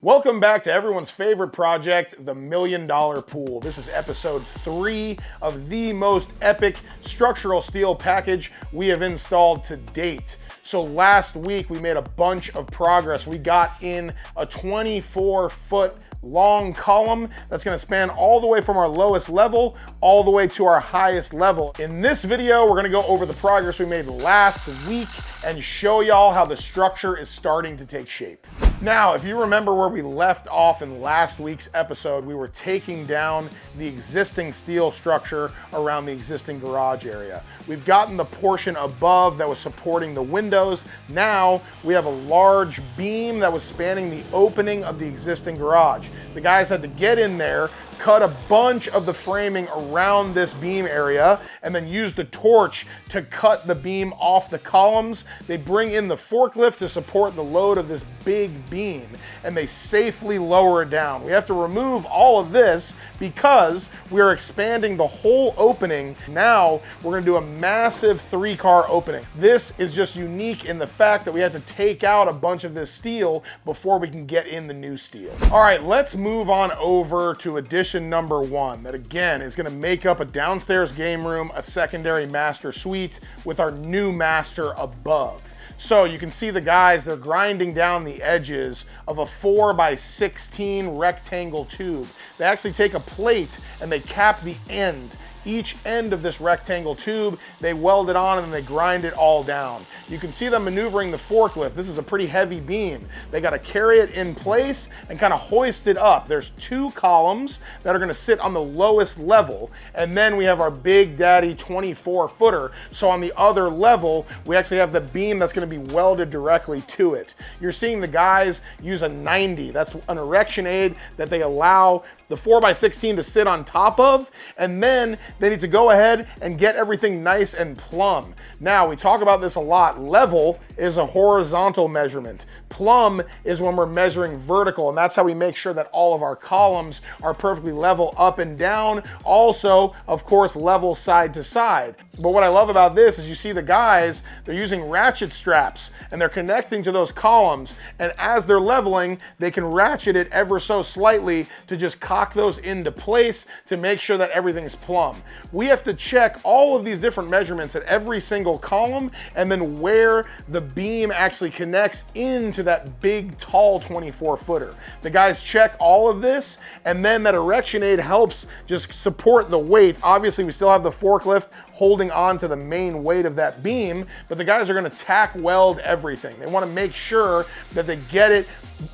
Welcome back to everyone's favorite project, the $1 Million Pool. This is episode 3 of the most epic structural steel package we have installed to date. So last week we made a bunch of progress. We got in a 24-foot long column that's going to span all the way from our lowest level all the way to our highest level. In this video, we're going to go over the progress we made last week and show y'all how the structure is starting to take shape. Now, if you remember where we left off in last week's episode, we were taking down the existing steel structure around the existing garage area. We've gotten the portion above that was supporting the windows. Now we have a large beam that was spanning the opening of the existing garage. The guys had to get in there, cut a bunch of the framing around this beam area, and then use the torch to cut the beam off the columns. They bring in the forklift to support the load of this big beam, and they safely lower it down. We have to remove all of this because we are expanding the whole opening. Now we're gonna do a massive 3-car opening. This is just unique in the fact that we have to take out a bunch of this steel before we can get in the new steel. All right, let's move on over to addition number 1, that again is gonna make up a downstairs game room, a secondary master suite with our new master above. So you can see the guys, they're grinding down the edges of a 4x16 rectangle tube. They actually take a plate and they cap the end. Each end of this rectangle tube, they weld it on and then they grind it all down. You can see them maneuvering the forklift. This is a pretty heavy beam. They got to carry it in place and kind of hoist it up. There's 2 columns that are going to sit on the lowest level, and then we have our big daddy 24-footer. So on the other level, we actually have the beam that's going to be welded directly to it. You're seeing the guys use a 90. That's an erection aid that they allow the 4x16 to sit on top of, and then they need to go ahead and get everything nice and plumb. Now, we talk about this a lot. Level is a horizontal measurement. Plumb is when we're measuring vertical, and that's how we make sure that all of our columns are perfectly level up and down. Also, of course, level side to side. But what I love about this is you see the guys, they're using ratchet straps and they're connecting to those columns, and as they're leveling, they can ratchet it ever so slightly to just cock those into place to make sure that everything's plumb. We have to check all of these different measurements at every single column and then where the beam actually connects into that big tall 24-footer. The guys check all of this, and then that erection aid helps just support the weight. Obviously, we still have the forklift holding on to the main weight of that beam, but the guys are gonna tack weld everything. They wanna make sure that they get it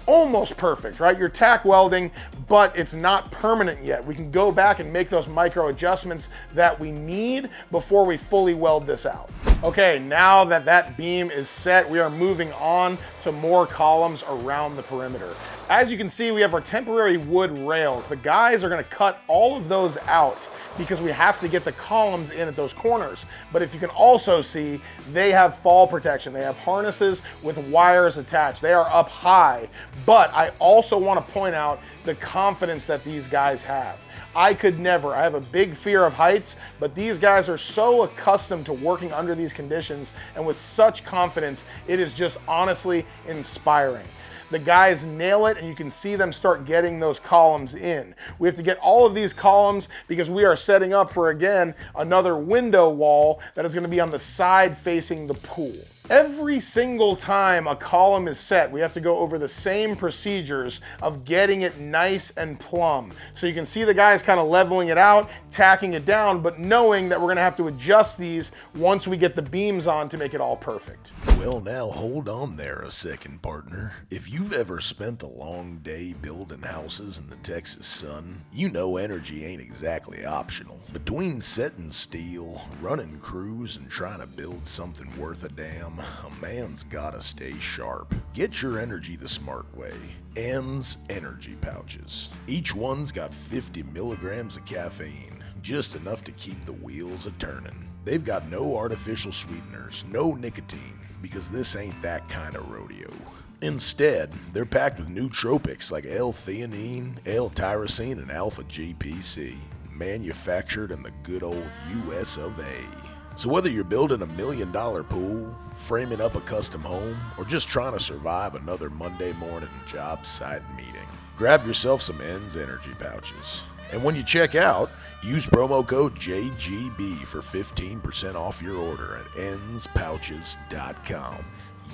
almost perfect, right? You're tack welding, but it's not permanent yet. We can go back and make those micro adjustments that we need before we fully weld this out. Okay, now that that beam is set, we are moving on to more columns around the perimeter. As you can see, we have our temporary wood rails. The guys are gonna cut all of those out because we have to get the columns in at those corners. But if you can also see, they have fall protection. They have harnesses with wires attached. They are up high. But I also want to point out the confidence that these guys have. I could never. I have a big fear of heights, but these guys are so accustomed to working under these conditions and with such confidence, it is just honestly inspiring. The guys nail it, and you can see them start getting those columns in. We have to get all of these columns because we are setting up for, again, another window wall that is going to be on the side facing the pool. Every single time a column is set, we have to go over the same procedures of getting it nice and plumb. So you can see the guys kind of leveling it out, tacking it down, but knowing that we're gonna have to adjust these once we get the beams on to make it all perfect. Well, now hold on there a second, partner. If you've ever spent a long day building houses in the Texas sun, you know energy ain't exactly optional. Between setting steel, running crews, and trying to build something worth a damn, a man's gotta stay sharp. Get your energy the smart way. Ann's Energy Pouches. Each one's got 50 milligrams of caffeine, just enough to keep the wheels a-turning. They've got no artificial sweeteners, no nicotine, because this ain't that kind of rodeo. Instead, they're packed with nootropics like L-theanine, L-tyrosine, and alpha-GPC, manufactured in the good old US of A. So whether you're building a $1 million pool, framing up a custom home, or just trying to survive another Monday morning job site meeting, grab yourself some ENS energy pouches. And when you check out, use promo code JGB for 15% off your order at enspouches.com.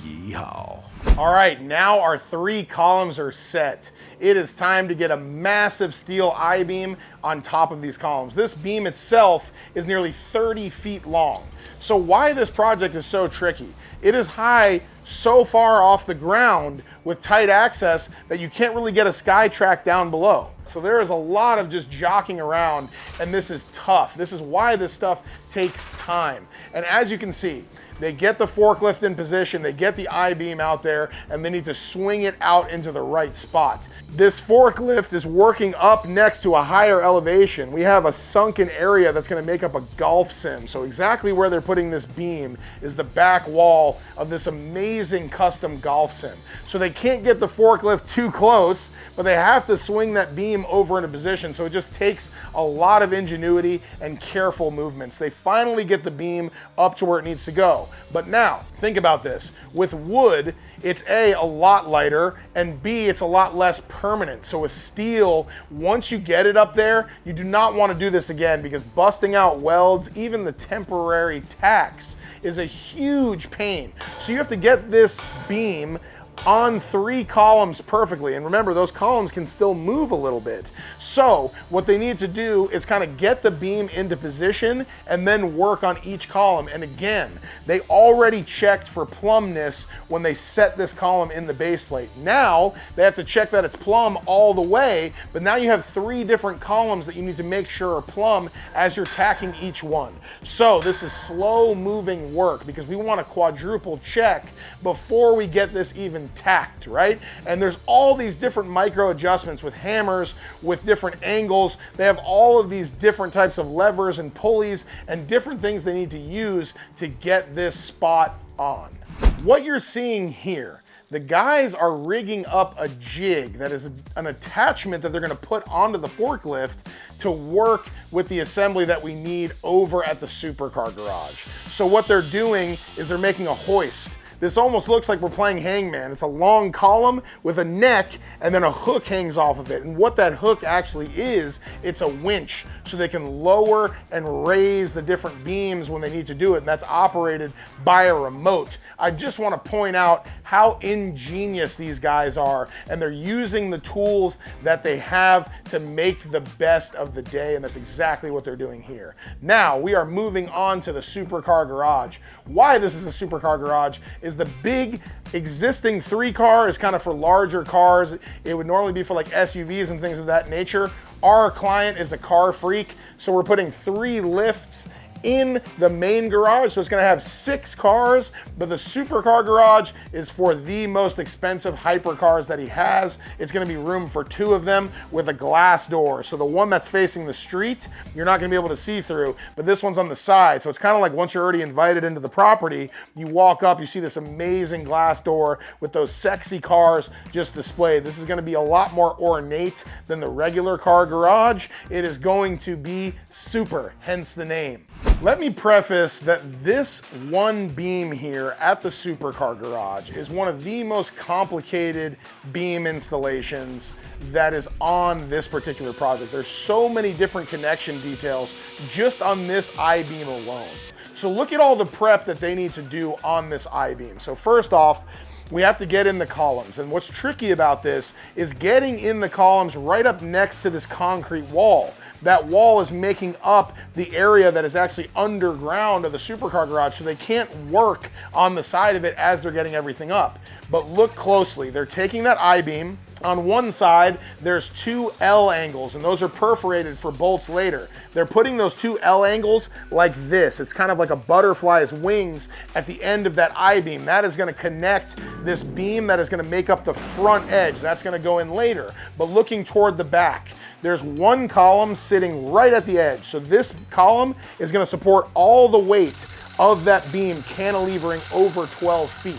Yeehaw. All right, now our 3 columns are set. It is time to get a massive steel I-beam on top of these columns. This beam itself is nearly 30 feet long. So why this project is so tricky? It is high so far off the ground with tight access that you can't really get a sky track down below. So there is a lot of just jockeying around, and this is tough. This is why this stuff takes time. And as you can see, they get the forklift in position, they get the I-beam out there, and they need to swing it out into the right spot. This forklift is working up next to a higher elevation. We have a sunken area that's gonna make up a golf sim. So exactly where they're putting this beam is the back wall of this amazing custom golf sim. So they can't get the forklift too close, but they have to swing that beam over into position. So it just takes a lot of ingenuity and careful movements. They finally get the beam up to where it needs to go. But now, think about this. With wood, it's A, a lot lighter, and B, it's a lot less permanent. So with steel, once you get it up there, you do not want to do this again, because busting out welds, even the temporary tacks, is a huge pain. So you have to get this beam on 3 columns perfectly. And remember, those columns can still move a little bit. So what they need to do is kind of get the beam into position and then work on each column. And again, they already checked for plumbness when they set this column in the base plate. Now they have to check that it's plumb all the way, but now you have 3 different columns that you need to make sure are plumb as you're tacking each one. So this is slow moving work, because we want to quadruple check before we get this even tacked, right? And there's all these different micro adjustments with hammers, with different angles. They have all of these different types of levers and pulleys and different things they need to use to get this spot on. What you're seeing here, the guys are rigging up a jig that is an attachment that they're gonna put onto the forklift to work with the assembly that we need over at the Supercar garage. So what they're doing is they're making a hoist. This almost looks like we're playing hangman. It's a long column with a neck, and then a hook hangs off of it. And what that hook actually is, it's a winch, so they can lower and raise the different beams when they need to do it, and that's operated by a remote. I just want to point out how ingenious these guys are, and they're using the tools that they have to make the best of the day, and that's exactly what they're doing here. Now, we are moving on to the Supercar garage. Why this is a Supercar garage is the big existing 3-car is kind of for larger cars. It would normally be for like SUVs and things of that nature. Our client is a car freak, so we're putting 3 lifts in the main garage, so it's gonna have 6 cars, but the Supercar garage is for the most expensive hypercars that he has. It's gonna be room for 2 of them with a glass door. So the one that's facing the street, you're not gonna be able to see through, but this one's on the side. So it's kind of like once you're already invited into the property, you walk up, you see this amazing glass door with those sexy cars just displayed. This is gonna be a lot more ornate than the regular car garage. It is going to be super, hence the name. Let me preface that this one beam here at the Supercar garage is one of the most complicated beam installations that is on this particular project. There's so many different connection details just on this I-beam alone. So look at all the prep that they need to do on this I-beam. So first off, we have to get in the columns. And what's tricky about this is getting in the columns right up next to this concrete wall. That wall is making up the area that is actually underground of the Supercar garage, so they can't work on the side of it as they're getting everything up. But look closely, they're taking that I-beam. On one side, there's 2 L angles, and those are perforated for bolts later. They're putting those 2 L angles like this. It's kind of like a butterfly's wings at the end of that I-beam. That is gonna connect this beam that is gonna make up the front edge. That's gonna go in later. But looking toward the back, there's 1 column sitting right at the edge. So this column is gonna support all the weight of that beam cantilevering over 12 feet.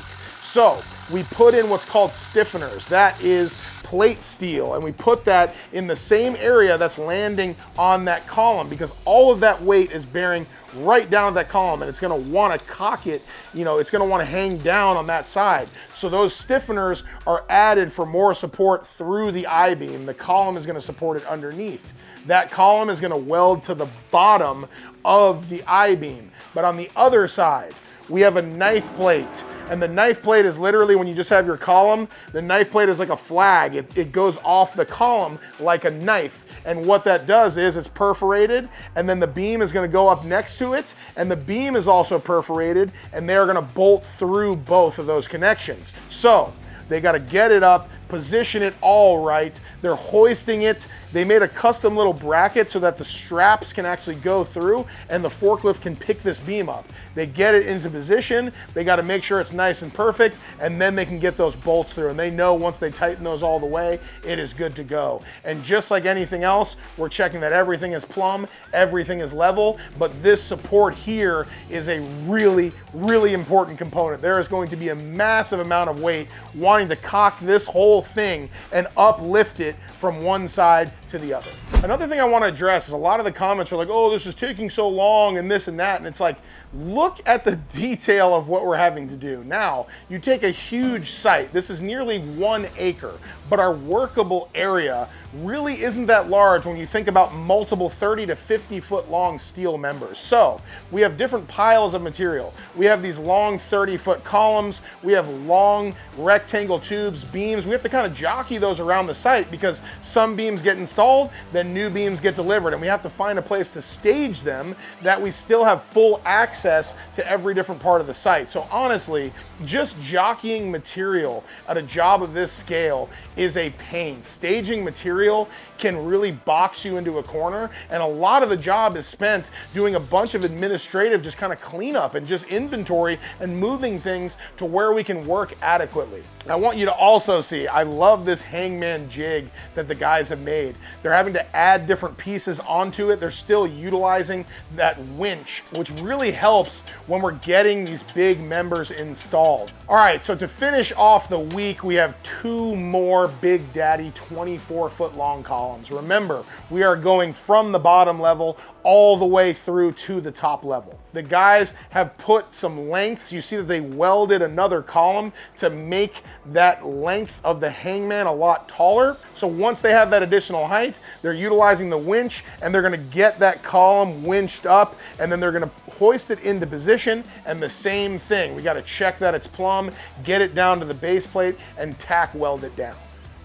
So we put in what's called stiffeners. That is plate steel, and we put that in the same area that's landing on that column, because all of that weight is bearing right down at that column, and it's going to want to cock it, it's going to want to hang down on that side. So those stiffeners are added for more support through the I-beam. The column is going to support it underneath. That column is going to weld to the bottom of the I-beam. But on the other side, we have a knife plate, and the knife plate is literally, when you just have your column, the knife plate is like a flag. It goes off the column like a knife, and what that does is it's perforated, and then the beam is going to go up next to it, and the beam is also perforated, and they're going to bolt through both of those connections. So they got to get it up, position it all right. They're hoisting it. They made a custom little bracket so that the straps can actually go through and the forklift can pick this beam up. They get it into position. They got to make sure it's nice and perfect, and then they can get those bolts through. And they know once they tighten those all the way, it is good to go. And just like anything else, we're checking that everything is plumb, everything is level, but this support here is a really, really important component. There is going to be a massive amount of weight wanting to cock this whole thing and uplift it from one side to the other. Another thing I want to address is a lot of the comments are like, oh, this is taking so long and this and that. And it's like, look at the detail of what we're having to do. Now, you take a huge site. This is nearly 1 acre, but our workable area really isn't that large when you think about multiple 30 to 50 foot long steel members. So we have different piles of material. We have these long 30-foot columns. We have long rectangle tubes, beams. We have to kind of jockey those around the site because some beams get installed, then new beams get delivered, and we have to find a place to stage them that we still have full access to every different part of the site. So honestly, just jockeying material at a job of this scale is a pain. Staging material can really box you into a corner, and a lot of the job is spent doing a bunch of administrative just kind of cleanup and just inventory and moving things to where we can work adequately. I want you to also see, I love this hangman jig that the guys have made. They're having to add different pieces onto it. They're still utilizing that winch, which really helps when we're getting these big members installed. All right, so to finish off the week, we have 2 more Big Daddy 24-foot long columns. Remember, we are going from the bottom level all the way through to the top level. The guys have put some lengths. You see that they welded another column to make that length of the hangman a lot taller. So once they have that additional height, they're utilizing the winch and they're gonna get that column winched up, and then they're gonna hoist it into position, and the same thing. We gotta check that it's plumb, get it down to the base plate, and tack weld it down.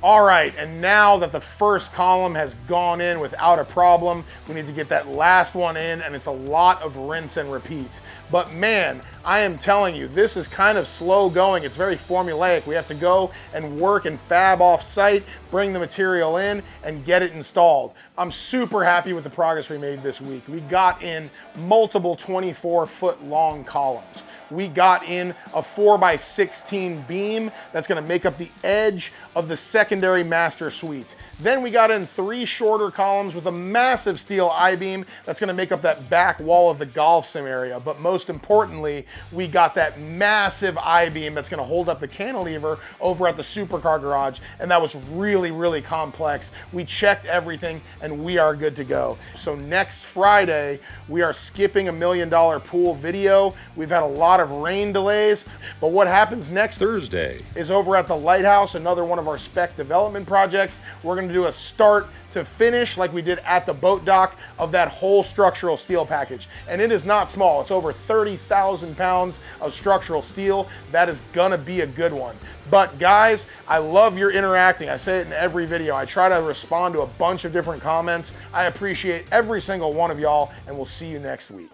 All right, and now that the first column has gone in without a problem, we need to get that last one in, and it's a lot of rinse and repeat. But man, I am telling you, this is kind of slow going. It's very formulaic. We have to go and work and fab off site, bring the material in, and get it installed. I'm super happy with the progress we made this week. We got in multiple 24-foot long columns. We got in a 4x16 beam that's gonna make up the edge of the secondary master suite. Then we got in 3 shorter columns with a massive steel I-beam that's gonna make up that back wall of the golf sim area. But most importantly, we got that massive I-beam that's gonna hold up the cantilever over at the Supercar garage, and that was really, really complex. We checked everything, and we are good to go. So next Friday, we are skipping $1 million pool video. We've had a lot of rain delays, but what happens next Thursday is over at the Lighthouse, another one of our spec development projects. We're gonna do a start to finish like we did at the boat dock of that whole structural steel package. And it is not small. It's over 30,000 pounds of structural steel. That is gonna be a good one. But guys, I love your interacting. I say it in every video. I try to respond to a bunch of different comments. I appreciate every single one of y'all, and we'll see you next week.